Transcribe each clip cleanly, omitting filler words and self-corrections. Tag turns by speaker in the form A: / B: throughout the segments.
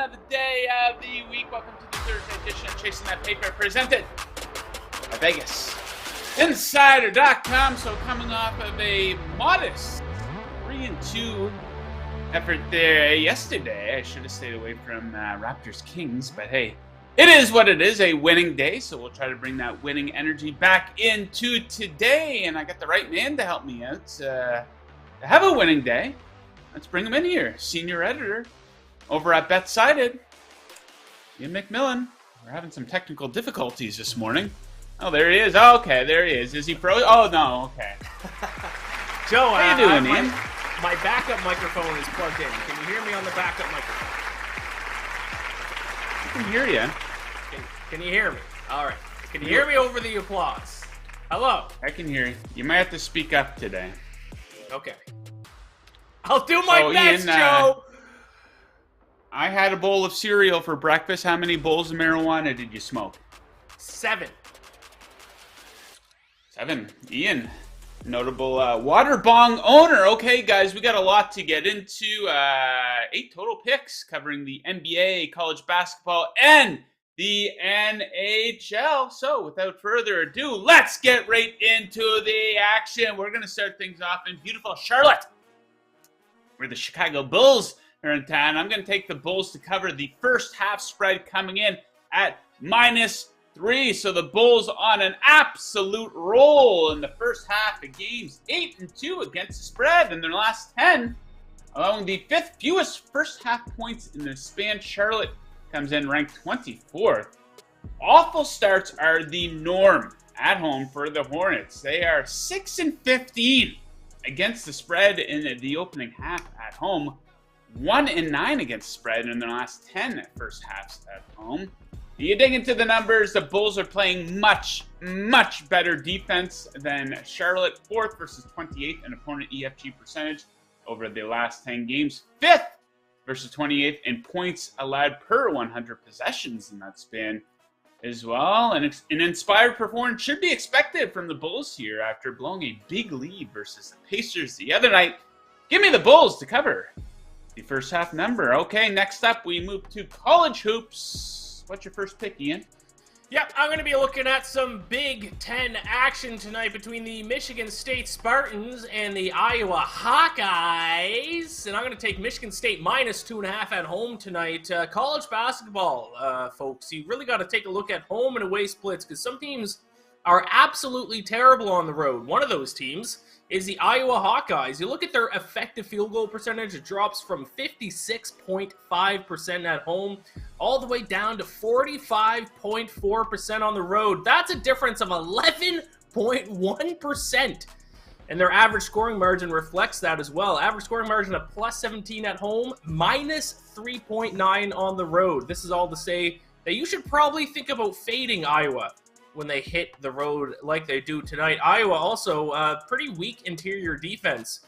A: another day of the week. Welcome to the Thursday edition of Chasing That Paper, presented by VegasInsider.com. So coming off of a modest 3-2 effort there yesterday. I should have stayed away from Raptors Kings, but hey, it is what it is, a winning day. So we'll try to bring that winning energy back into today. And I got the right man to help me out to have a winning day. Let's bring him in here. Senior editor over at BetSided, Iain MacMillan. We're having some technical difficulties this morning. Oh, there he is. Oh, okay, there he is. Is he frozen? Oh, no, okay.
B: Joe,
A: how you doing, Iain?
B: My backup microphone is plugged in. Can you hear me on the backup microphone?
A: I can hear you.
B: Can you hear me? All right. Can you hear me over the applause? Hello.
A: I can hear you. You might have to speak up today.
B: Okay. I'll do my best,
A: Iain,
B: Joe.
A: I had a bowl of cereal for breakfast. How many bowls of marijuana did you smoke?
B: 7.
A: 7. Iain, notable water bong owner. Okay, guys, we got a lot to get into. 8 total picks covering the NBA, college basketball, and the NHL. So without further ado, let's get right into the action. We're going to start things off in beautiful Charlotte, where the Chicago Bulls are in town. I'm going to take the Bulls to cover the first half spread coming in at -3. So the Bulls on an absolute roll in the first half of games, 8-2 against the spread in their last 10, allowing the 5th fewest first half points in the span. Charlotte comes in ranked 24th. Awful starts are the norm at home for the Hornets. They are 6-15 against the spread in the opening half at home. 1-9 against the spread in their last 10 first halves at home. You dig into the numbers, the Bulls are playing much, much better defense than Charlotte. 4th versus 28th in opponent EFG percentage over the last 10 games. 5th versus 28th in points allowed per 100 possessions in that span as well. And an inspired performance should be expected from the Bulls here after blowing a big lead versus the Pacers the other night. Give me the Bulls to cover the first half number. Okay, next up we move to college hoops. What's your first pick, Iain?
B: Yep, I'm going to be looking at some Big Ten action tonight between the Michigan State Spartans and the Iowa Hawkeyes. And I'm going to take Michigan State -2.5 at home tonight. College basketball, folks, you really got to take a look at home and away splits because some teams are absolutely terrible on the road. One of those teams is the Iowa Hawkeyes. You look at their effective field goal percentage, it drops from 56.5% at home all the way down to 45.4% on the road. That's a difference of 11.1%. And their average scoring margin reflects that as well. Average scoring margin of +17 at home, -3.9 on the road. This is all to say that you should probably think about fading Iowa when they hit the road like they do tonight. Iowa also pretty weak interior defense.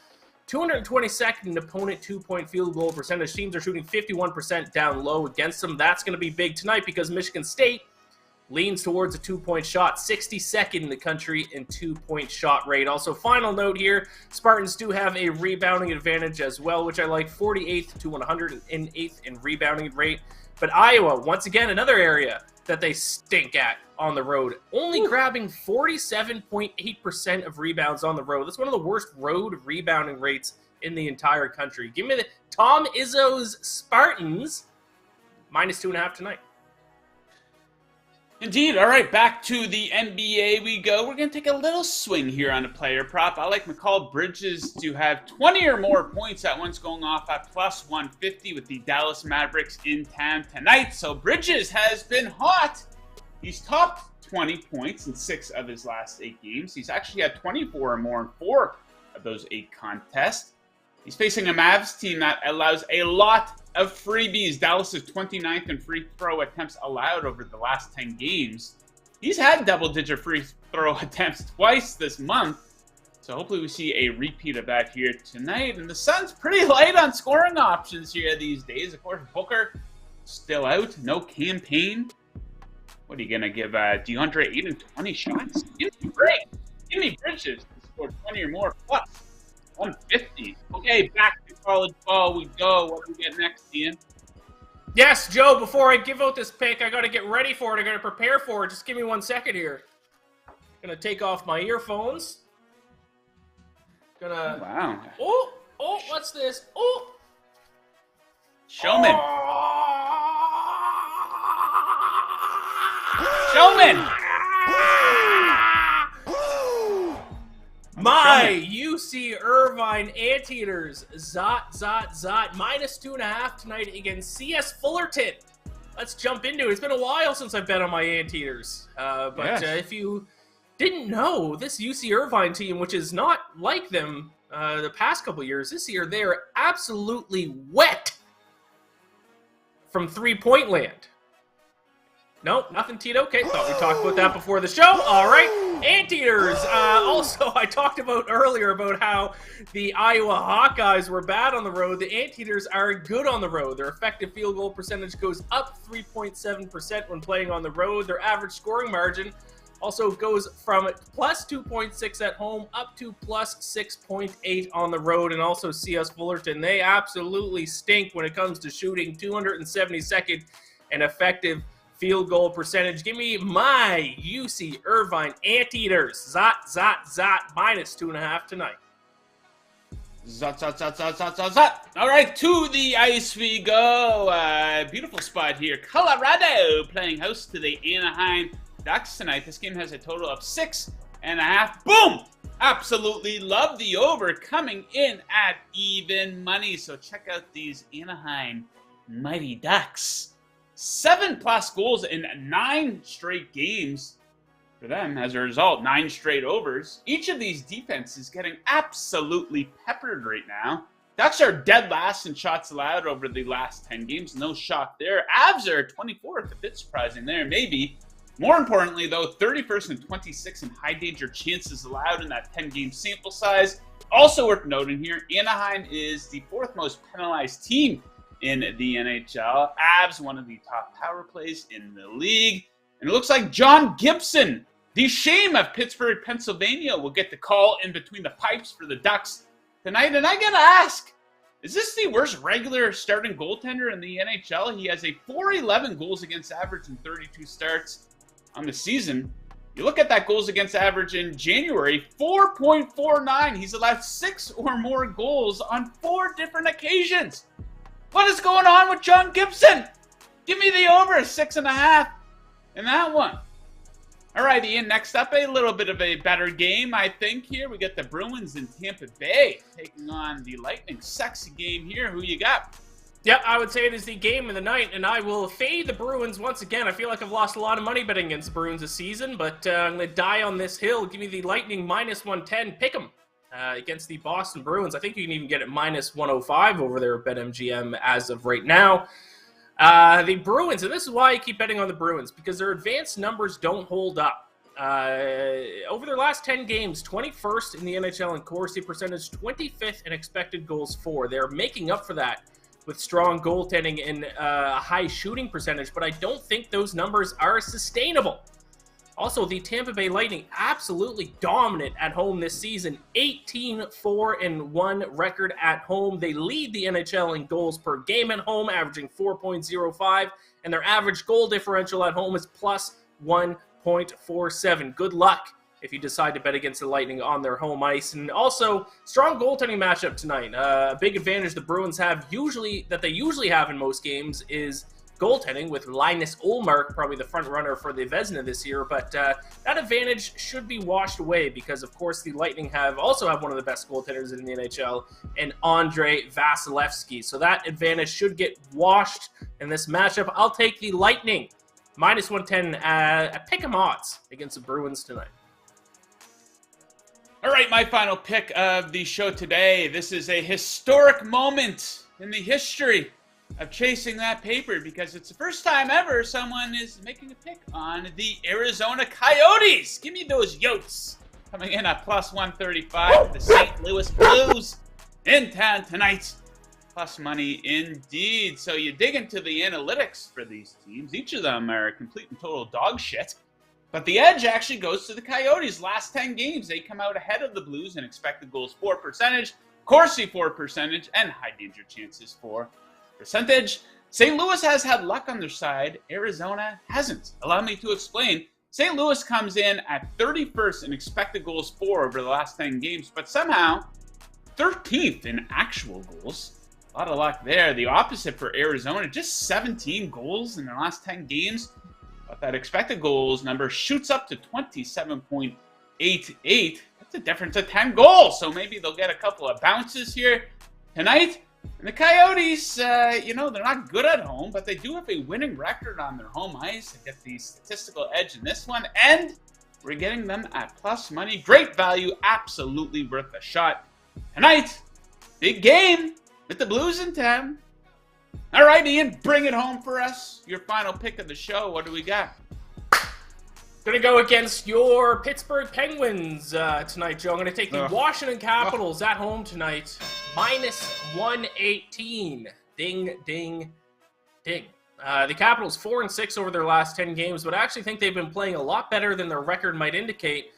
B: 222nd in opponent two-point field goal percentage. Teams are shooting 51% down low against them. That's going to be big tonight because Michigan State leans towards a two-point shot. 62nd in the country in two-point shot rate. Also, final note here, Spartans do have a rebounding advantage as well, which I like, 48th to 108th in rebounding rate. But Iowa, once again, another area that they stink at on the road, only grabbing 47.8% of rebounds on the road. That's one of the worst road rebounding rates in the entire country. Give me the Tom Izzo's Spartans -2.5 tonight.
A: Indeed. All right, back to the NBA we go. We're going to take a little swing here on a player prop. I like Mikal Bridges to have 20 or more points. That one's going off at +150 with the Dallas Mavericks in town tonight. So Bridges has been hot. He's topped 20 points in 6 of his last 8 games. He's actually had 24 or more in 4 of those 8 contests. He's facing a Mavs team that allows a lot of freebies. Dallas is 29th in free throw attempts allowed over the last 10 games. He's had double-digit free throw attempts twice this month. So hopefully we see a repeat of that here tonight. And the Suns pretty light on scoring options here these days. Of course, Booker still out. No campaign. What are you going to give DeAndre 8 and 20 shots? Give me a break. Give me Bridges to score 20 or more plus 150. Okay, back to college ball we go. What do we get next, Iain?
B: Yes, Joe, before I give out this pick, I got to get ready for it. I got to prepare for it. Just give me 1 second here. Gonna take off my earphones. Gonna...
A: Wow.
B: Oh, what's this? Oh!
A: Showman. Showman.
B: My UC Irvine Anteaters, zot, minus 2.5 tonight against CS Fullerton. Let's jump into it. It's been a while since I've bet on my Anteaters. If you didn't know, this UC Irvine team, which is not like them the past couple years, this year they're absolutely wet from three-point land. Nope, nothing, Tito. Okay, thought we talked about that before the show. All right, Anteaters. Also, I talked about earlier about how the Iowa Hawkeyes were bad on the road. The Anteaters are good on the road. Their effective field goal percentage goes up 3.7% when playing on the road. Their average scoring margin also goes from plus 2.6 at home up to plus 6.8 on the road. And also CS Fullerton, they absolutely stink when it comes to shooting. 272nd and effective field goal percentage. Give me my UC Irvine Anteaters. Zot, minus 2.5 tonight.
A: Zot. All right, to the ice we go. Beautiful spot here. Colorado playing host to the Anaheim Ducks tonight. This game has a total of 6.5. Boom! Absolutely love the over coming in at even money. So check out these Anaheim Mighty Ducks. 7+ goals in 9 straight games for them. As a result, 9 straight overs. Each of these defenses getting absolutely peppered right now. Ducks are dead last in shots allowed over the last 10 games. No shock there. Avs are 24th. A bit surprising there, maybe. More importantly, though, 31st and 26th in high danger chances allowed in that 10-game sample size. Also worth noting here, Anaheim is the 4th most penalized team in the NHL. Avs, one of the top power plays in the league. And it looks like John Gibson, the shame of Pittsburgh, Pennsylvania, will get the call in between the pipes for the Ducks tonight. And I gotta ask, is this the worst regular starting goaltender in the NHL? He has a .411 goals against average in 32 starts on the season. You look at that goals against average in January, 4.49. He's allowed 6 or more goals on 4 different occasions. What is going on with John Gibson? Give me the over 6.5 in that one. All right, Ian, next up, a little bit of a better game, I think, here. We got the Bruins in Tampa Bay taking on the Lightning. Sexy game here. Who you got?
B: Yep, I would say it is the game of the night, and I will fade the Bruins once again. I feel like I've lost a lot of money betting against the Bruins this season, but I'm going to die on this hill. Give me the Lightning minus 110. Pick 'em. Against the Boston Bruins. I think you can even get it minus 105 over there at BetMGM as of right now. The Bruins, and this is why I keep betting on the Bruins, because their advanced numbers don't hold up. Over their last 10 games, 21st in the NHL in Corsi percentage, 25th in expected goals for. They're making up for that with strong goaltending and a high shooting percentage, but I don't think those numbers are sustainable. Also, the Tampa Bay Lightning absolutely dominant at home this season. 18-4-1 record at home. They lead the NHL in goals per game at home, averaging 4.05, and their average goal differential at home is plus 1.47. Good luck if you decide to bet against the Lightning on their home ice. And also, strong goaltending matchup tonight. A big advantage the Bruins have that they usually have in most games is goaltending, with Linus Ullmark probably the front runner for the Vezina this year, but that advantage should be washed away because, of course, the Lightning also have one of the best goaltenders in the NHL, and Andrei Vasilevsky. So that advantage should get washed in this matchup. I'll take the Lightning minus 110 at pick 'em odds against the Bruins tonight.
A: All right, my final pick of the show today. This is a historic moment in the history of chasing that paper, because it's the first time ever someone is making a pick on the Arizona Coyotes. Give me those Yotes coming in at plus 135. The St. Louis Blues in town tonight. Plus money indeed. So you dig into the analytics for these teams. Each of them are complete and total dog shit. But the edge actually goes to the Coyotes. Last 10 games, they come out ahead of the Blues in expected goals for percentage, Corsi for percentage, and high danger chances for percentage. St. Louis has had luck on their side. Arizona hasn't. Allow me to explain. St. Louis comes in at 31st in expected goals for over the last 10 games, but somehow 13th in actual goals. A lot of luck there. The opposite for Arizona, just 17 goals in their last 10 games. But that expected goals number shoots up to 27.88. That's a difference of 10 goals. So maybe they'll get a couple of bounces here tonight. And the Coyotes, they're not good at home, but they do have a winning record on their home ice. They get the statistical edge in this one. And we're getting them at plus money. Great value. Absolutely worth a shot. Tonight, big game with the Blues in town. All right, Ian, bring it home for us. Your final pick of the show. What do we got?
B: Going to go against your Pittsburgh Penguins tonight, Joe. I'm going to take the Washington Capitals at home tonight. Minus 118. Ding, ding, ding. The Capitals 4-6 over their last 10 games, but I actually think they've been playing a lot better than their record might indicate.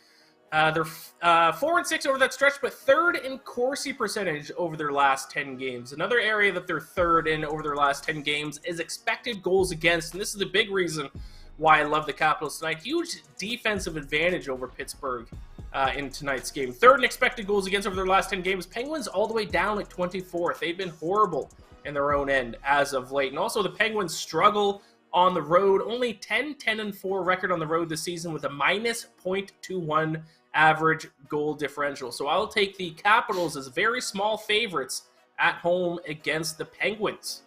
B: They're 4-6 over that stretch, but third in Corsi percentage over their last 10 games. Another area that they're third in over their last 10 games is expected goals against, and this is the big reason why I love the Capitals tonight. Huge defensive advantage over Pittsburgh in tonight's game. Third in expected goals against over their last 10 games. Penguins all the way down at 24th. They've been horrible in their own end as of late. And also the Penguins struggle on the road. Only 10-10-4 record on the road this season with a minus .21 average goal differential. So I'll take the Capitals as very small favorites at home against the Penguins.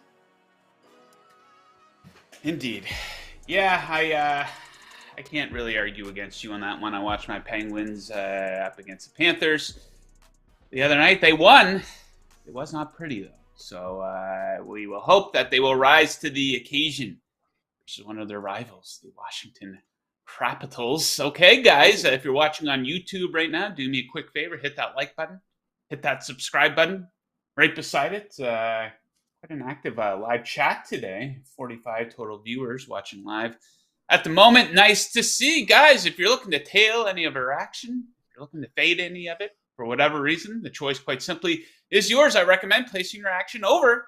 A: Indeed. Yeah, I can't really argue against you on that one. I watched my Penguins up against the Panthers the other night. They won. It was not pretty, though. So we will hope that they will rise to the occasion, which is one of their rivals, the Washington Capitals. Okay, guys, if you're watching on YouTube right now, do me a quick favor. Hit that like button. Hit that subscribe button right beside it. Quite an active live chat today. 45 total viewers watching live at the moment. Nice to see, guys. If you're looking to tail any of our action, if you're looking to fade any of it for whatever reason, the choice quite simply is yours. I recommend placing your action over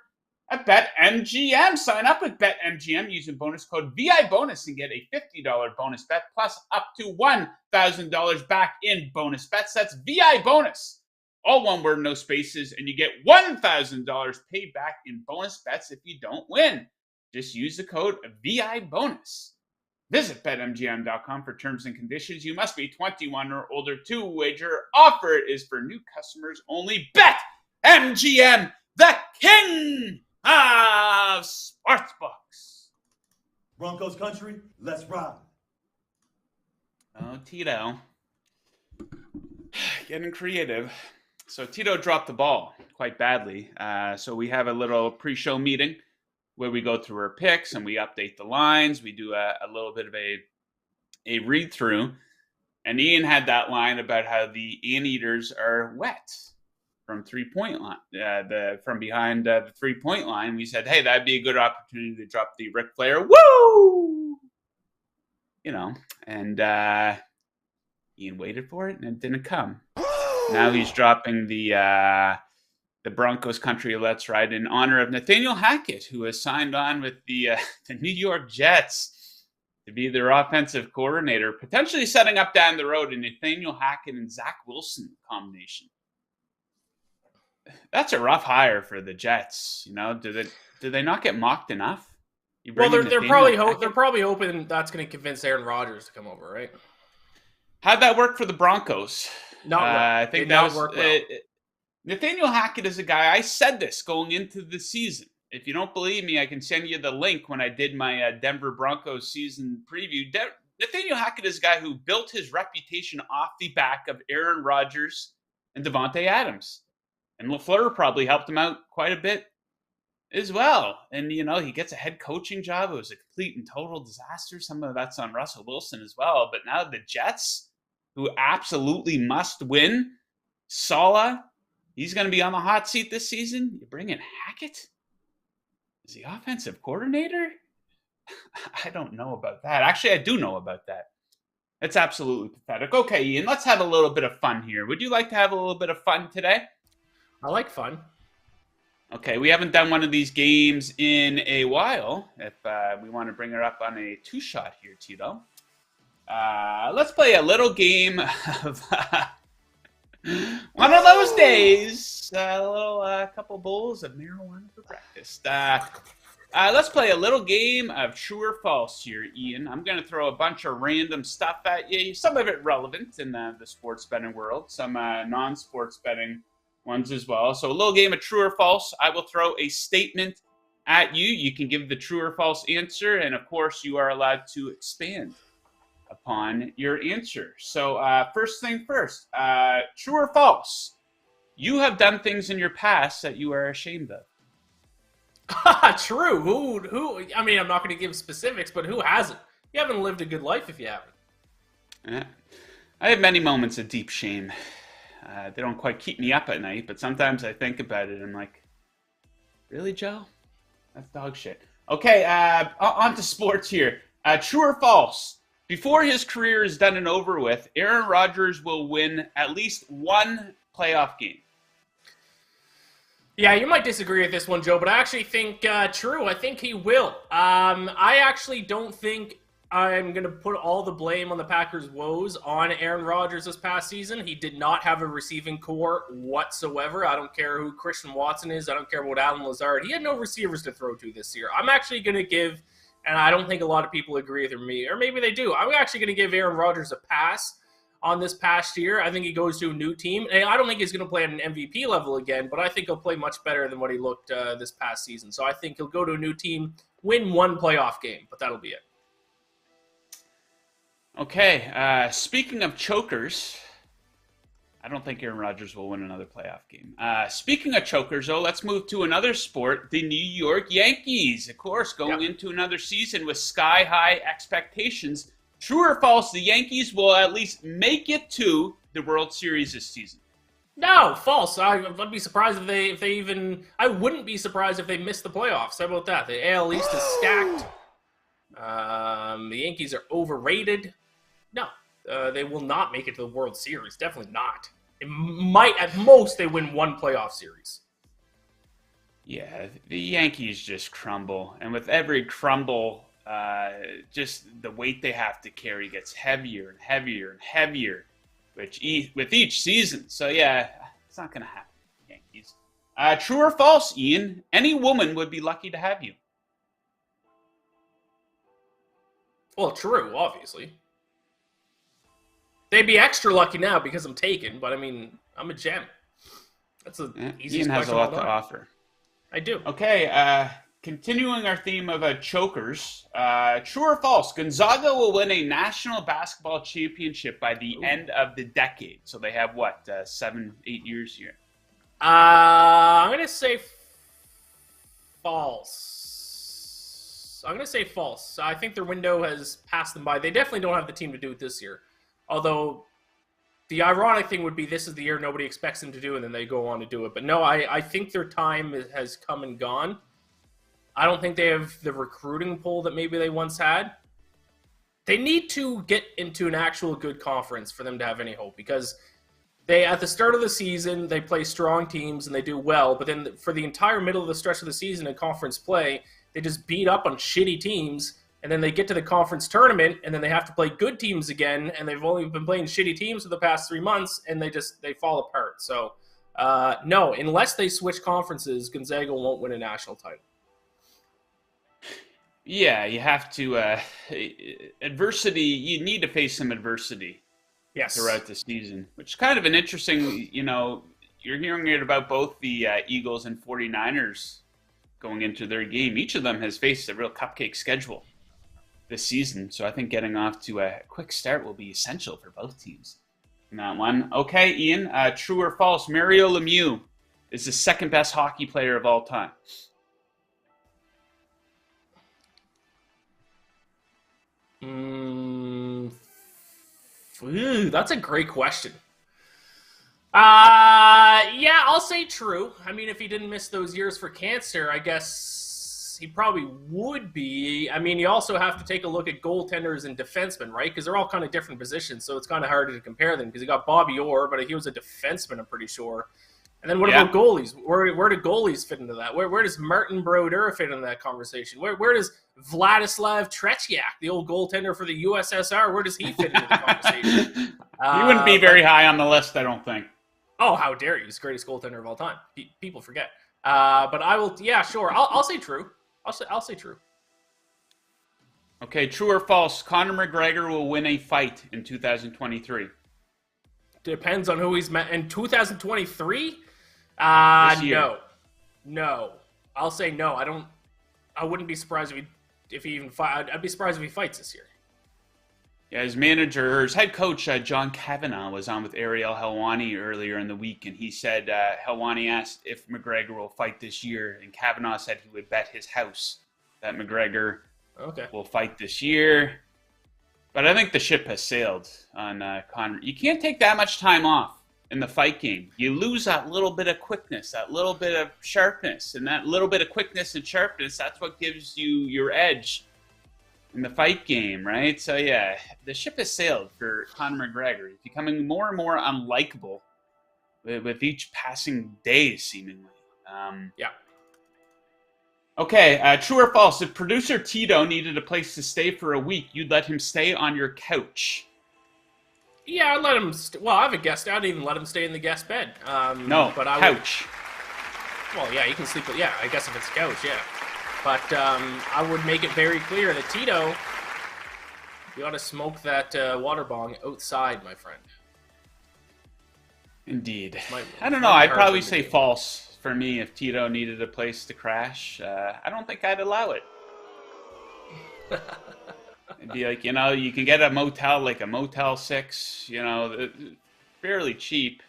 A: at BetMGM. Sign up with BetMGM using bonus code VIBONUS and get a $50 bonus bet plus up to $1,000 back in bonus bets. That's VIBONUS. All one word, no spaces, and you get $1,000 paid back in bonus bets if you don't win. Just use the code VIBONUS. Visit BetMGM.com for terms and conditions. You must be 21 or older to wager. Offer is for new customers only. BetMGM, the king of sportsbooks.
C: Broncos country, let's ride.
A: Oh, Tito. Getting creative. So Tito dropped the ball quite badly. So we have a little pre-show meeting where we go through our picks and we update the lines. We do a little bit of a read-through. And Ian had that line about how the Anteaters are wet from three-point line, from behind the three-point line. We said, hey, that'd be a good opportunity to drop the Ric Flair. Woo! And Ian waited for it and it didn't come. Now he's dropping the Broncos country let's ride in honor of Nathaniel Hackett, who has signed on with the New York Jets to be their offensive coordinator, potentially setting up down the road a Nathaniel Hackett and Zach Wilson combination. That's a rough hire for the Jets. Do they not get mocked enough?
B: Well, they're probably hoping that's going to convince Aaron Rodgers to come over, right?
A: How'd that work for the Broncos? I think that worked well. Nathaniel Hackett is a guy, I said this going into the season. If you don't believe me, I can send you the link when I did my Denver Broncos season preview. Nathaniel Hackett is a guy who built his reputation off the back of Aaron Rodgers and Devontae Adams. And LaFleur probably helped him out quite a bit as well. And, he gets a head coaching job. It was a complete and total disaster. Some of that's on Russell Wilson as well. But now the Jets, who absolutely must win, Saleh, he's going to be on the hot seat this season. You bring in Hackett as the offensive coordinator? I don't know about that. Actually, I do know about that. It's absolutely pathetic. Okay, Ian, let's have a little bit of fun here. Would you like to have a little bit of fun today?
B: I like fun.
A: Okay, we haven't done one of these games in a while. If we want to bring her up on a 2-shot here, Tito. Let's play a little game of one of those days. A little couple bowls of marijuana for breakfast. Let's play a little game of true or false here, Ian. I'm going to throw a bunch of random stuff at you. Some of it relevant in the sports betting world. Some non-sports betting ones as well. So a little game of true or false. I will throw a statement at you. You can give the true or false answer. And, of course, you are allowed to expand upon your answer. So first thing first, true or false? You have done things in your past that you are ashamed of.
B: True. Who? I mean, I'm not going to give specifics, but who hasn't? You haven't lived a good life if you haven't.
A: Yeah. I have many moments of deep shame. They don't quite keep me up at night, but sometimes I think about it and I'm like, really, Joe? That's dog shit. Okay, on to sports here. True or false? Before his career is done and over with, Aaron Rodgers will win at least one playoff game.
B: Yeah, you might disagree with this one, Joe, but I actually think true. I think he will. I actually don't think I'm going to put all the blame on the Packers' woes on Aaron Rodgers this past season. He did not have a receiving core whatsoever. I don't care who Christian Watson is. I don't care about Alan Lazard. He had no receivers to throw to this year. I'm actually going to give, and I don't think a lot of people agree with me, or maybe they do. I'm actually going to give Aaron Rodgers a pass on this past year. I think he goes to a new team. And I don't think he's going to play at an MVP level again, but I think he'll play much better than what he looked this past season. So I think he'll go to a new team, win one playoff game, but that'll be it.
A: Okay, speaking of chokers, I don't think Aaron Rodgers will win another playoff game. Speaking of chokers, though, let's move to another sport, the New York Yankees. Of course, going into another season with sky-high expectations. True or false, the Yankees will at least make it to the World Series this season?
B: No, false. I'd be surprised if they even... I wouldn't be surprised if they missed the playoffs. How about that? The AL East is stacked. The Yankees are overrated. No, they will not make it to the World Series. Definitely not. It might, at most, they win one playoff series.
A: Yeah, the Yankees just crumble. And with every crumble, just the weight they have to carry gets heavier and heavier and heavier with each season. So, yeah, it's not going to happen, Yankees. True or false, Ian? Any woman would be lucky to have you.
B: Well, true, obviously. They'd be extra lucky now because I'm taken, but I mean, I'm a gem. That's the easiest
A: Ian has a lot to
B: time.
A: offer.
B: I do.
A: Okay, continuing our theme of chokers, true or false? Gonzaga will win a national basketball championship by the end of the decade. So they have, 7-8 years here?
B: I'm going to say false. I think their window has passed them by. They definitely don't have the team to do it this year. Although, the ironic thing would be this is the year nobody expects them to do, and then they go on to do it. But no, I think their time has come and gone. I don't think they have the recruiting pool that maybe they once had. They need to get into an actual good conference for them to have any hope, because they, at the start of the season, they play strong teams and they do well, but then for the entire middle of the stretch of the season in conference play, they just beat up on shitty teams, and then they get to the conference tournament, and then they have to play good teams again, and they've only been playing shitty teams for the past 3 months, and they fall apart. So, no, unless they switch conferences, Gonzaga won't win a national title.
A: Yeah, you have to, adversity, you need to face some adversity throughout the season, which is kind of an interesting, you're hearing it about both the Eagles and 49ers going into their game. Each of them has faced a real cupcake schedule this season, so I think getting off to a quick start will be essential for both teams in that one. Okay, Ian, true or false? Mario Lemieux is the second best hockey player of all time.
B: That's a great question. Yeah, I'll say true. I mean, if he didn't miss those years for cancer, I guess he probably would be. I mean, you also have to take a look at goaltenders and defensemen, right? Because they're all kind of different positions, so it's kind of hard to compare them. Because you got Bobby Orr, but he was a defenseman, I'm pretty sure. And then what about goalies? Where do goalies fit into that? Where does Martin Brodeur fit into that conversation? Where does Vladislav Tretiak, the old goaltender for the USSR, where does he fit into the conversation?
A: He wouldn't be very high on the list, I don't think.
B: Oh, how dare you! He's the greatest goaltender of all time. People forget. But I will. Yeah, sure. I'll say true. I'll say true.
A: Okay, true or false? Conor McGregor will win a fight in 2023.
B: Depends on who he's met in 2023. No. I'll say no. I wouldn't be surprised if he even fight. I'd be surprised if he fights this year.
A: Yeah, his head coach, John Kavanagh, was on with Ariel Helwani earlier in the week, and he said Helwani asked if McGregor will fight this year, and Kavanagh said he would bet his house that McGregor will fight this year. But I think the ship has sailed on Conor. You can't take that much time off in the fight game. You lose that little bit of quickness, that little bit of sharpness, and that little bit of quickness and sharpness, that's what gives you your edge in the fight game, right? So, yeah, the ship has sailed for Conor McGregor. He's becoming more and more unlikable with each passing day, seemingly.
B: Yeah.
A: Okay, true or false? If producer Tito needed a place to stay for a week, you'd let him stay on your couch.
B: Yeah, I'd let him... I have a guest. I'd even let him stay in the guest bed.
A: No, but couch.
B: Well, yeah, you can sleep with... Yeah, I guess if it's couch, yeah. But I would make it very clear that Tito, you ought to smoke that water bong outside, my friend.
A: Indeed. I don't know. I'd probably say false for me if Tito needed a place to crash. I don't think I'd allow it. It'd be like, you can get a motel, like a Motel 6, fairly cheap.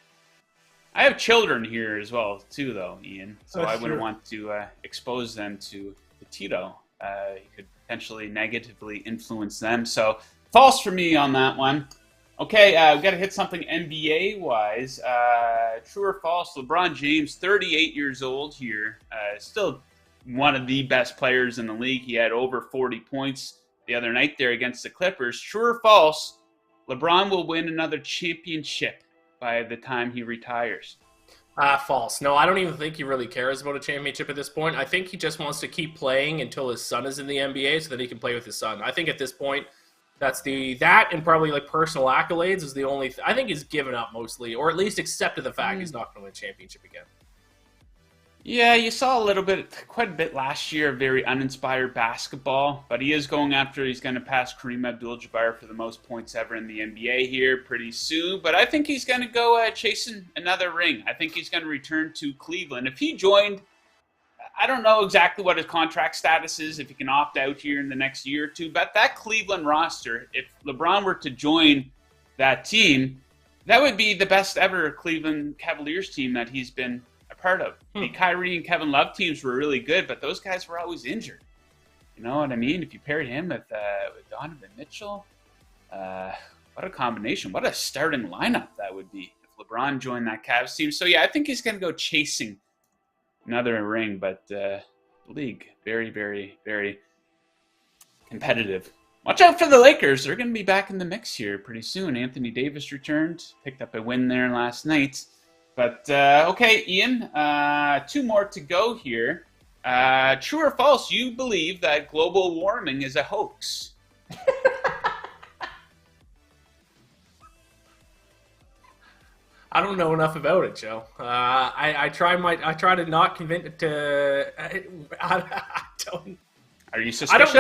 A: I have children here as well, too, though, Ian. So I wouldn't want to expose them to Tito. He could potentially negatively influence them. So false for me on that one. Okay, we've got to hit something NBA-wise. True or false? LeBron James, 38 years old here. Still one of the best players in the league. He had over 40 points the other night there against the Clippers. True or false? LeBron will win another championship by the time he retires.
B: False. No, I don't even think he really cares about a championship at this point. I think he just wants to keep playing until his son is in the NBA so that he can play with his son. I think at this point, that and probably like personal accolades is the only... I think he's given up mostly, or at least accepted the fact he's not going to win a championship again.
A: Yeah, you saw quite a bit last year of very uninspired basketball, but he's going to pass Kareem Abdul-Jabbar for the most points ever in the NBA here pretty soon, but I think he's going to go chasing another ring. I think he's going to return to Cleveland. If he joined, I don't know exactly what his contract status is, if he can opt out here in the next year or two, but that Cleveland roster, if LeBron were to join that team, that would be the best ever Cleveland Cavaliers team that he's been part of. The Kyrie and Kevin Love teams were really good, but those guys were always injured. You know what I mean? If you paired him with Donovan Mitchell, what a combination. What a starting lineup that would be if LeBron joined that Cavs team. So, yeah, I think he's going to go chasing another ring, but the league, very, very, very competitive. Watch out for the Lakers. They're going to be back in the mix here pretty soon. Anthony Davis returned, picked up a win there last night. But, okay, Ian, 2 more to go here. True or false, you believe that global warming is a hoax?
B: I don't know enough about it, Joe. I try to not convince it to... I don't...
A: Are you suspicious?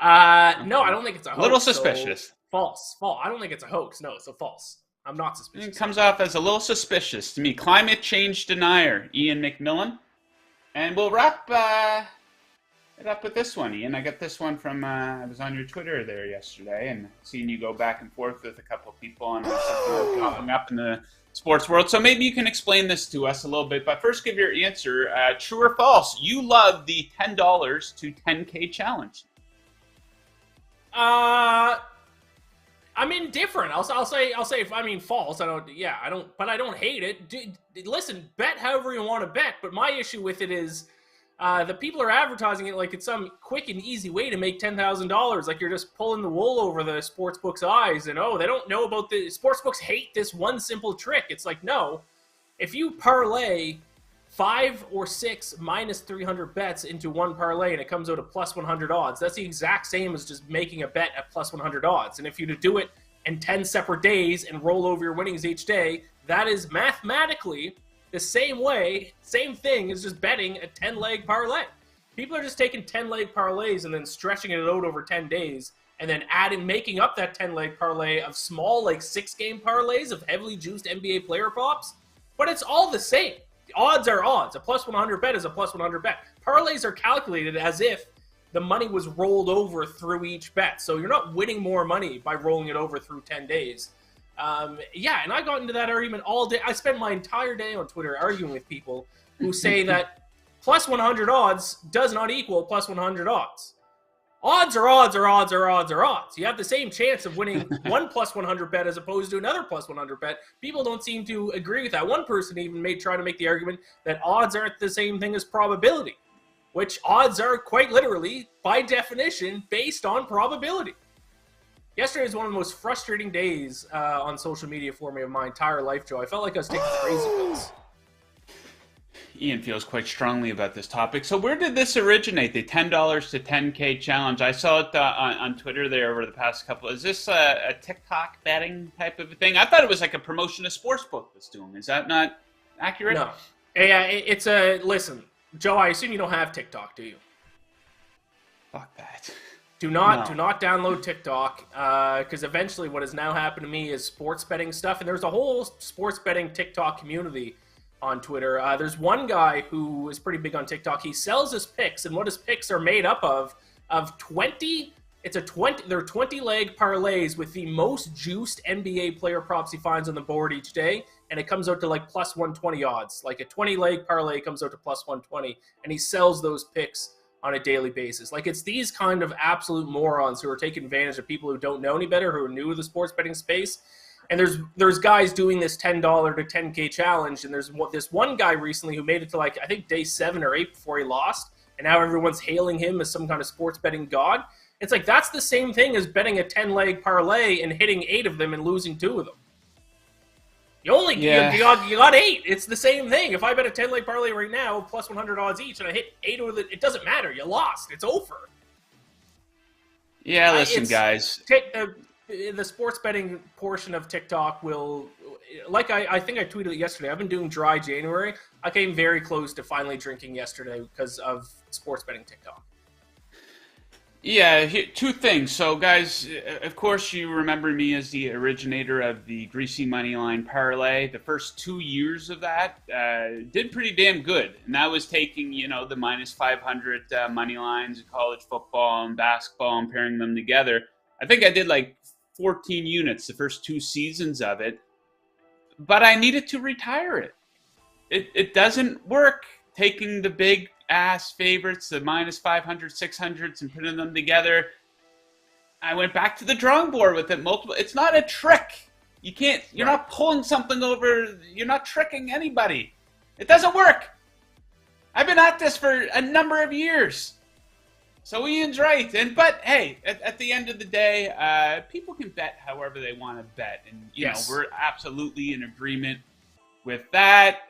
B: I don't know. No, I don't think it's a hoax.
A: A little suspicious.
B: So false. I don't think it's a hoax. No, so false. I'm not suspicious.
A: It comes off as a little suspicious to me. Climate change denier, Iain MacMillan. And we'll wrap it up with this one, Ian. I got this one from, I was on your Twitter there yesterday and seeing you go back and forth with a couple of people on something popping up in the sports world. So maybe you can explain this to us a little bit. But first, give your answer. True or false? You love the $10 to 10K challenge.
B: I'm indifferent. I'll say false. I don't hate it. Listen, bet however you want to bet, but my issue with it is the people are advertising it like it's some quick and easy way to make $10,000. Like you're just pulling the wool over the sportsbook's eyes and they don't know about the sportsbooks hate this one simple trick. It's like, no, If you parlay 5 or 6 minus 300 bets into one parlay and it comes out at plus 100 odds, that's the exact same as just making a bet at plus 100 odds. And if you to do it in 10 separate days and roll over your winnings each day, that is mathematically the same thing as just betting a 10-leg parlay. People are just taking 10-leg parlays and then stretching it out over 10 days and then making up that 10-leg parlay of small, like 6-game parlays of heavily juiced NBA player props. But it's all the same. Odds are odds. A plus 100 bet is a plus 100 bet. Parlays are calculated as if the money was rolled over through each bet. So you're not winning more money by rolling it over through 10 days. And I got into that argument all day. I spent my entire day on Twitter arguing with people who say that plus 100 odds does not equal plus 100 odds. Odds are odds are odds are odds are odds. You have the same chance of winning one plus 100 bet as opposed to another plus 100 bet. People don't seem to agree with that. One person even tried to make the argument that odds aren't the same thing as probability, which odds are quite literally, by definition, based on probability. Yesterday was one of the most frustrating days on social media for me of my entire life, Joe. I felt like I was taking crazy pills.
A: Iain feels quite strongly about this topic. So where did this originate, the $10 to 10K challenge? I saw it on Twitter there over the past couple. Is this a TikTok betting type of a thing? I thought it was like a promotion a sportsbook was doing. Is that not accurate?
B: No. Listen, Joe, I assume you don't have TikTok, do you?
A: Fuck that.
B: Do not download TikTok, because eventually what has now happened to me is sports betting stuff, and there's a whole sports betting TikTok community on Twitter. There's one guy who is pretty big on TikTok. He sells his picks, and what his picks are made up of 20. They're 20-leg parlays with the most juiced NBA player props he finds on the board each day, and it comes out to like plus 120 odds. Like a 20-leg parlay comes out to plus 120, and he sells those picks on a daily basis. Like, it's these kind of absolute morons who are taking advantage of people who don't know any better, who are new to the sports betting space. And there's guys doing this $10 to 10K challenge, and there's this one guy recently who made it to, like, I think day 7 or 8 before he lost, and now everyone's hailing him as some kind of sports betting god. It's like, that's the same thing as betting a 10-leg parlay and hitting 8 of them and losing 2 of them. You got 8. It's the same thing. If I bet a 10-leg parlay right now, plus 100 odds each, and I hit 8 of it, it doesn't matter. You lost. It's over.
A: Yeah, listen, guys.
B: The sports betting portion of TikTok will, like I think I tweeted it yesterday, I've been doing dry January. I came very close to finally drinking yesterday because of sports betting TikTok.
A: Yeah, 2 things. So, guys, of course, you remember me as the originator of the Greasy Moneyline Parlay. The first 2 years of that did pretty damn good. And that was taking, the minus 500 money lines in college football and basketball and pairing them together. I think I did like 14 units the first 2 seasons of it. But I needed to retire it. It doesn't work taking the big ass favorites, the minus 500, 600s, and putting them together. I went back to the drawing board with it multiple. It's not a trick. You're not pulling something over. You're not tricking anybody. It doesn't work. I've been at this for a number of years. So Iain's right. But hey, at the end of the day, people can bet however they want to bet. And, we're absolutely in agreement with that.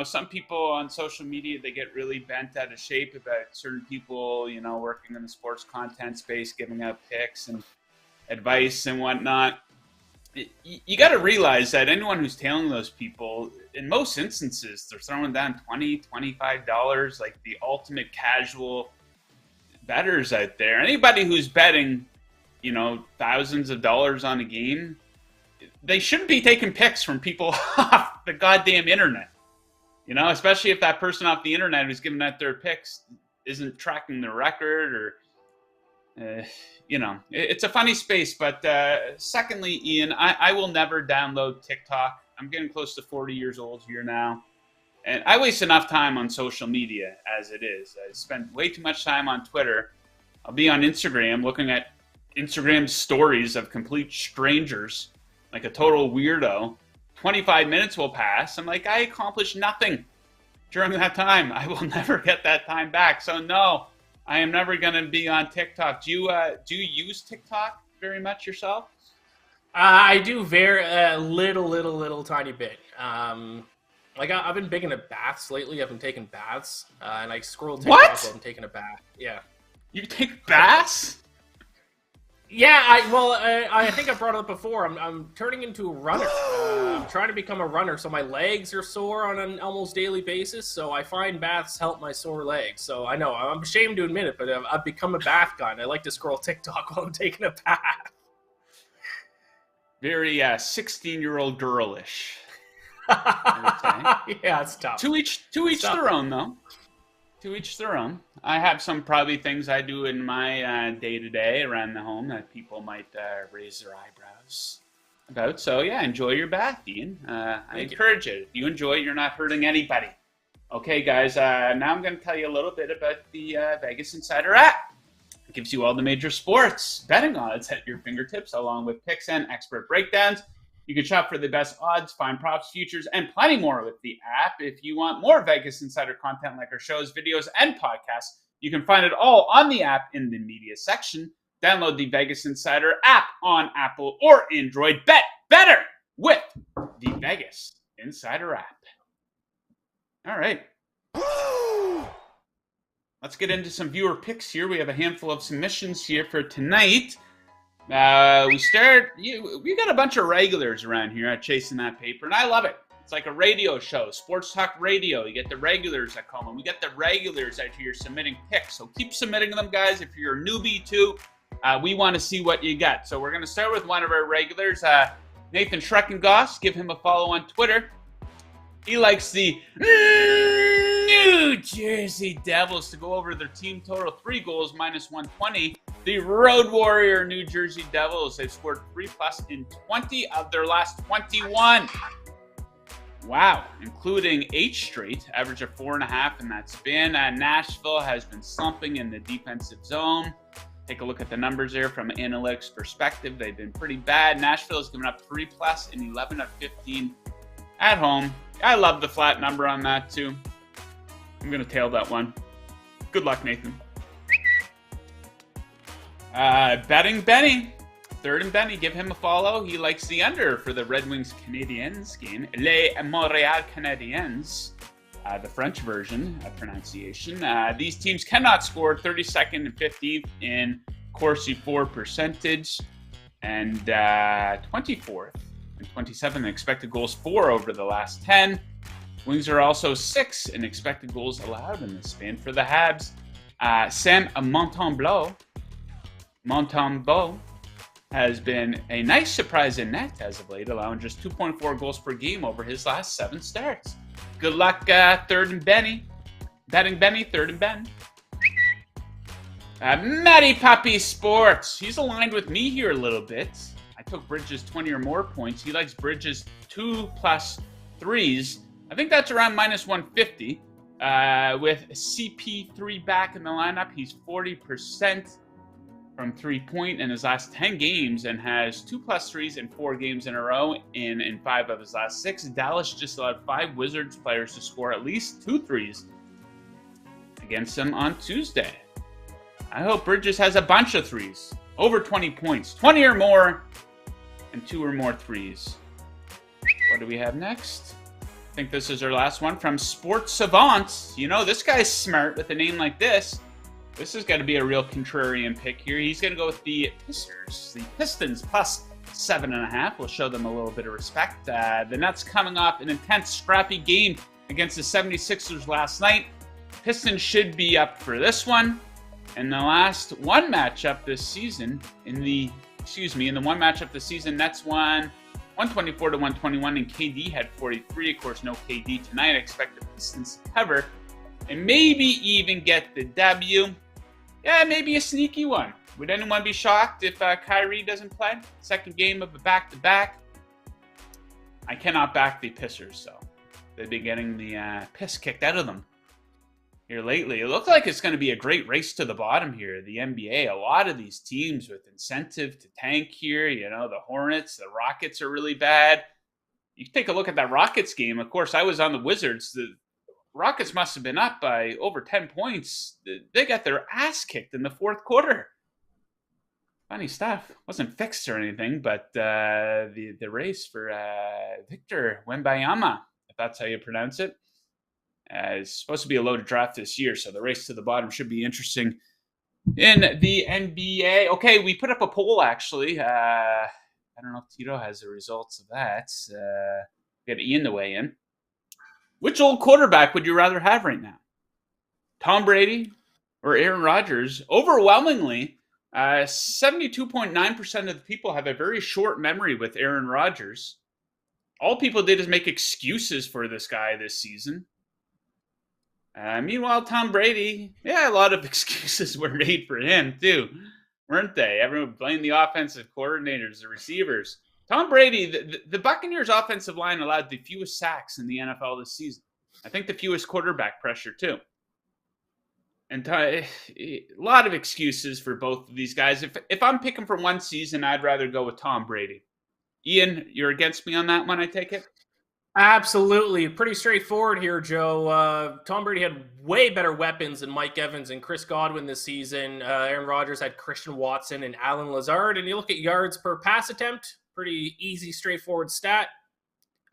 A: Some people on social media, they get really bent out of shape about certain people, working in the sports content space, giving out picks and advice and whatnot. You got to realize that anyone who's tailing those people, in most instances, they're throwing down $20, $25, like the ultimate casual bettors out there. Anybody who's betting, thousands of dollars on a game, they shouldn't be taking picks from people off the goddamn internet. Especially if that person off the internet who's giving out their picks isn't tracking the record or, it's a funny space. But secondly, Iain, I will never download TikTok. I'm getting close to 40 years old here now. And I waste enough time on social media as it is. I spend way too much time on Twitter. I'll be on Instagram looking at Instagram stories of complete strangers, like a total weirdo. 25 minutes will pass. I'm like, I accomplished nothing during that time. I will never get that time back. So no, I am never going to be on TikTok. Do you use TikTok very much yourself?
B: I do very little tiny bit. Like I've been big into baths lately. I've been taking baths, and I scroll TikTok
A: What?
B: while I'm taking a bath. Yeah.
A: You take baths?
B: Yeah, I think I brought it up before. I'm turning into a runner. I'm trying to become a runner, so my legs are sore on an almost daily basis. So I find baths help my sore legs. So I know I'm ashamed to admit it, but I've become a bath guy. And I like to scroll TikTok while I'm taking a bath.
A: Very 16-year-old girlish.
B: Yeah, it's tough.
A: To each their own, though. To each their own. I have some probably things I do in my day-to-day around the home that people might raise their eyebrows about. So, yeah, enjoy your bath, Ian. I encourage it. If you enjoy it, you're not hurting anybody. Okay, guys, now I'm going to tell you a little bit about the Vegas Insider app. It gives you all the major sports betting odds at your fingertips, along with picks and expert breakdowns. You can shop for the best odds, find props, futures, and plenty more with the app. If you want more Vegas Insider content like our shows, videos, and podcasts, you can find it all on the app in the media section. Download the Vegas Insider app on Apple or Android. Bet better with the Vegas Insider app. All right. Let's get into some viewer picks here. We have a handful of submissions here for tonight. We got a bunch of regulars around here at Chasing That Paper, and I love it. It's like a radio show, sports talk radio. You get the regulars that call in. We get the regulars out here submitting picks. So keep submitting them, guys. If you're a newbie too, we want to see what you got. So we're going to start with one of our regulars, Nathan Schreckengoss. Give him a follow on Twitter. He likes the New Jersey Devils to go over their team total 3 goals minus 120. The Road Warrior New Jersey Devils, they've scored 3+ in 20 of their last 21. Wow, including 8 straight, average of 4.5 in that span. Nashville has been slumping in the defensive zone. Take a look at the numbers there from an analytics perspective. They've been pretty bad. Nashville has given up 3+ in 11 of 15 at home. I love the flat number on that too. I'm going to tail that one. Good luck, Nathan. Betting Benny. Third and Benny, give him a follow. He likes the under for the Red Wings Canadiens game. Les Montréal Canadiens, the French version of pronunciation. These teams cannot score 32nd and 15th in Corsi for percentage, and 24th and 27th in expected goals for over the last 10. Wings are also 6th in expected goals allowed in the span for the Habs. Sam Montembeault has been a nice surprise in net as of late, allowing just 2.4 goals per game over his last 7 starts. Good luck, third and Benny. Betting Benny, third and Ben. Matty Puppy Sports. He's aligned with me here a little bit. I took Bridges 20 or more points. He likes Bridges 2+ 3s. I think that's around minus 150. With CP3 back in the lineup, he's 40% from 3-point in his last 10 games and has 2+ 3s in 4 games in a row. In 5 of his last 6, Dallas just allowed 5 Wizards players to score at least 2 threes against them on Tuesday. I hope Bridges has a bunch of threes. Over 20 points. 20 or more and 2 or more threes. What do we have next? I think this is our last one from Sports Savant. You know, this guy's smart with a name like this. This is going to be a real contrarian pick here. He's going to go with the Pistons. The Pistons plus 7.5. We'll show them a little bit of respect. The Nets coming off an intense, scrappy game against the 76ers last night. Pistons should be up for this one. In the last one matchup this season, Nets won 124-121, and KD had 43. Of course, no KD tonight. I expect the Pistons to cover and maybe even get the W. Yeah, maybe a sneaky one. Would anyone be shocked if Kyrie doesn't play? Second game of a back-to-back. I cannot back the Pissers, so they've been getting the piss kicked out of them here lately. It looks like it's going to be a great race to the bottom here. The NBA, a lot of these teams with incentive to tank here. You know, the Hornets, the Rockets are really bad. You can take a look at that Rockets game. Of course, I was on the Wizards. The Rockets must have been up by over 10 points. They got their ass kicked in the fourth quarter. Funny stuff. Wasn't fixed or anything, but the race for Victor Wembanyama, a if that's how you pronounce it. It's supposed to be a loaded draft this year, so the race to the bottom should be interesting in the NBA. Okay, we put up a poll, actually. I don't know if Tito has the results of that. We have Iain to weigh in. Which old quarterback would you rather have right now? Tom Brady or Aaron Rodgers? Overwhelmingly, 72.9% of the people have a very short memory with Aaron Rodgers. All people did is make excuses for this guy this season. Meanwhile, Tom Brady, a lot of excuses were made for him too, weren't they? Everyone blamed the offensive coordinators, the receivers. Tom Brady, the Buccaneers' offensive line allowed the fewest sacks in the NFL this season. I think the fewest quarterback pressure too. And a lot of excuses for both of these guys. If I'm picking for one season, I'd rather go with Tom Brady. Iain, you're against me on that one, I take it?
B: Absolutely. Pretty straightforward here, Joe. Tom Brady had way better weapons than Mike Evans and Chris Godwin this season. Aaron Rodgers had Christian Watson and Alan Lazard. And you look at yards per pass attempt, pretty easy, straightforward stat.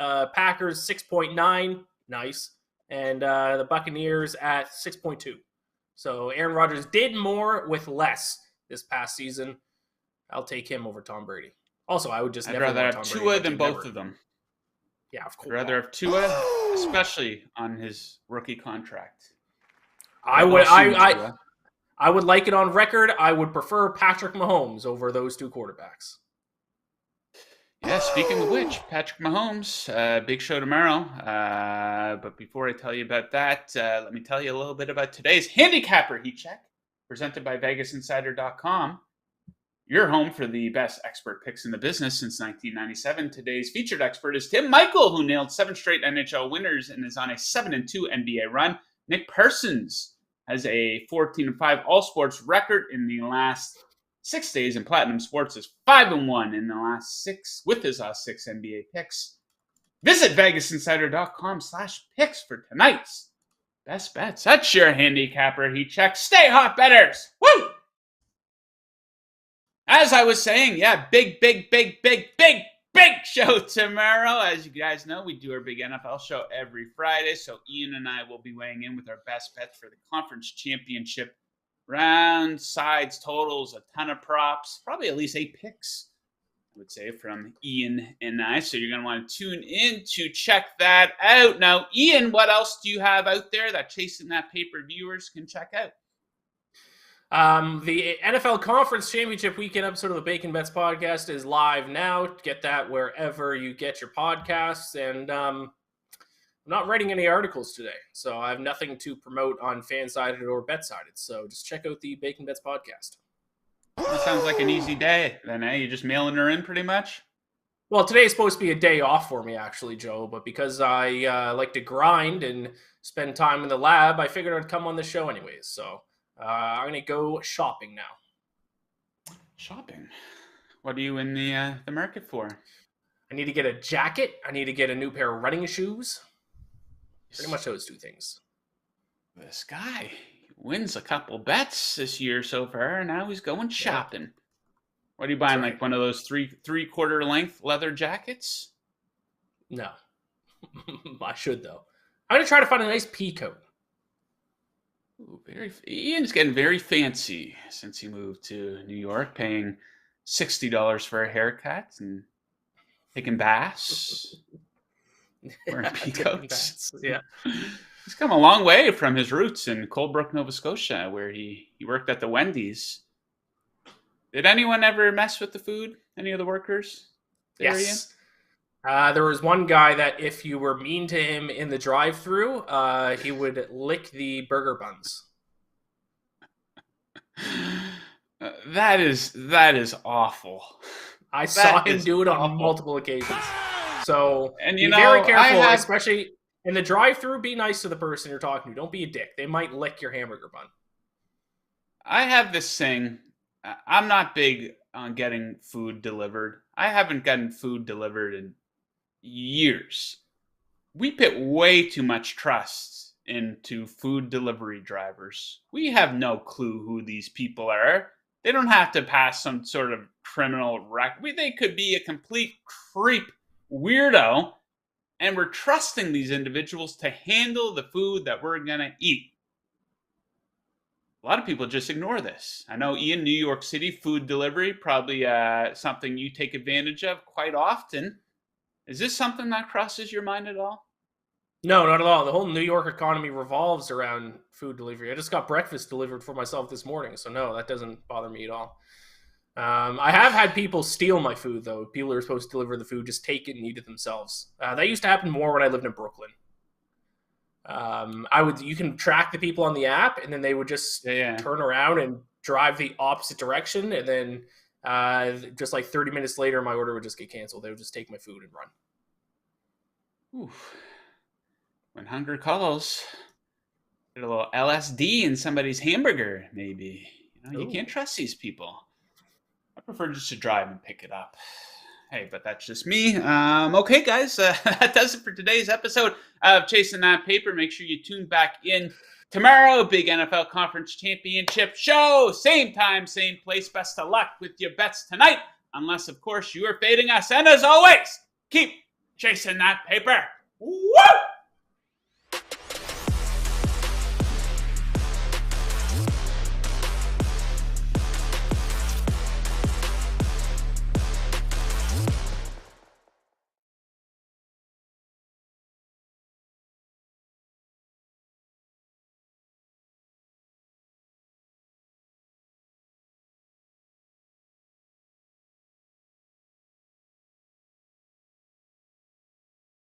B: Packers 6.9, nice. And the Buccaneers at 6.2. So Aaron Rodgers did more with less this past season. I'll take him over Tom Brady. Also, I would just
A: I'd
B: never
A: rather have
B: Tom
A: Tua
B: Brady
A: than both of them.
B: Yeah, of course.
A: I'd rather have Tua, especially on his rookie contract.
B: I would like it on record. I would prefer Patrick Mahomes over those two quarterbacks.
A: Yeah, speaking of which, Patrick Mahomes, big show tomorrow. But before I tell you about that, let me tell you a little bit about today's Handicapper Heat Check, presented by VegasInsider.com. Your home for the best expert picks in the business since 1997. Today's featured expert is Tim Michael, who nailed 7 straight NHL winners and is on a 7-2 NBA run. Nick Parsons has a 14-5 all-sports record in the last 6 days, and Platinum Sports is 5-1 in the last 6 with his last 6 NBA picks. Visit VegasInsider.com/picks for tonight's best bets. That's your Handicapper Heat Check. Stay hot, betters! Woo! As I was saying, big show tomorrow. As you guys know, we do our big NFL show every Friday. So Iain and I will be weighing in with our best bets for the conference championship round, sides, totals, a ton of props, probably at least 8 picks, I would say, from Iain and I. So you're going to want to tune in to check that out. Now, Iain, what else do you have out there that Chasing That Paper viewers can check out?
B: The NFL Conference Championship Weekend episode of the Bacon Bets podcast is live now. Get that wherever you get your podcasts. And I'm not writing any articles today, so I have nothing to promote on Fansided or BetSided. So just check out the Bacon Bets podcast.
A: That sounds like an easy day then, eh? You're just mailing her in pretty much?
B: Well, today is supposed to be a day off for me, actually, Joe. But because I like to grind and spend time in the lab, I figured I'd come on the show anyways. So I'm going to go shopping now.
A: Shopping? What are you in the market for?
B: I need to get a jacket. I need to get a new pair of running shoes. Pretty much those 2 things.
A: This guy wins a couple bets this year so far, and now he's going shopping. What are you buying, like one of those three-quarter length leather jackets?
B: No. I should, though. I'm going to try to find a nice pea coat.
A: Ooh, Ian's getting very fancy since he moved to New York, paying $60 for a haircut and taking baths, wearing pea coats.
B: Yeah.
A: He's come a long way from his roots in Colebrook, Nova Scotia, where he worked at the Wendy's. Did anyone ever mess with the food? Any of the workers?
B: Yes. There was one guy that if you were mean to him in the drive-thru, he would lick the burger buns.
A: That is awful.
B: I saw him do it on multiple occasions. So
A: and
B: be very careful, especially in the drive-thru. Be nice to the person you're talking to. Don't be a dick. They might lick your hamburger bun.
A: I have this thing. I'm not big on getting food delivered. I haven't gotten food delivered in years. We put way too much trust into food delivery drivers. We have no clue who these people are. They don't have to pass some sort of criminal record. They could be a complete creep weirdo, and we're trusting these individuals to handle the food that we're going to eat. A lot of people just ignore this. I know, Iain, New York City food delivery, probably something you take advantage of quite often. Is this something that crosses your mind at all?
B: No, not at all. The whole New York economy revolves around food delivery. I just got breakfast delivered for myself this morning, so no, that doesn't bother me at all. I have had people steal my food, though. People who are supposed to deliver the food just take it and eat it themselves. That used to happen more when I lived in Brooklyn. You can track the people on the app, and then they would just turn around and drive the opposite direction, and then just like 30 minutes later, my order would just get canceled. They would just take my food and run.
A: Oof. When hunger calls, get a little LSD in somebody's hamburger, maybe. You can't trust these people. I prefer just to drive and pick it up. Hey, but that's just me. Okay, guys, that does it for today's episode of Chasing That Paper. Make sure you tune back in tomorrow. Big NFL Conference Championship show. Same time, same place. Best of luck with your bets tonight. Unless, of course, you are fading us. And as always, keep chasing that paper. Woo!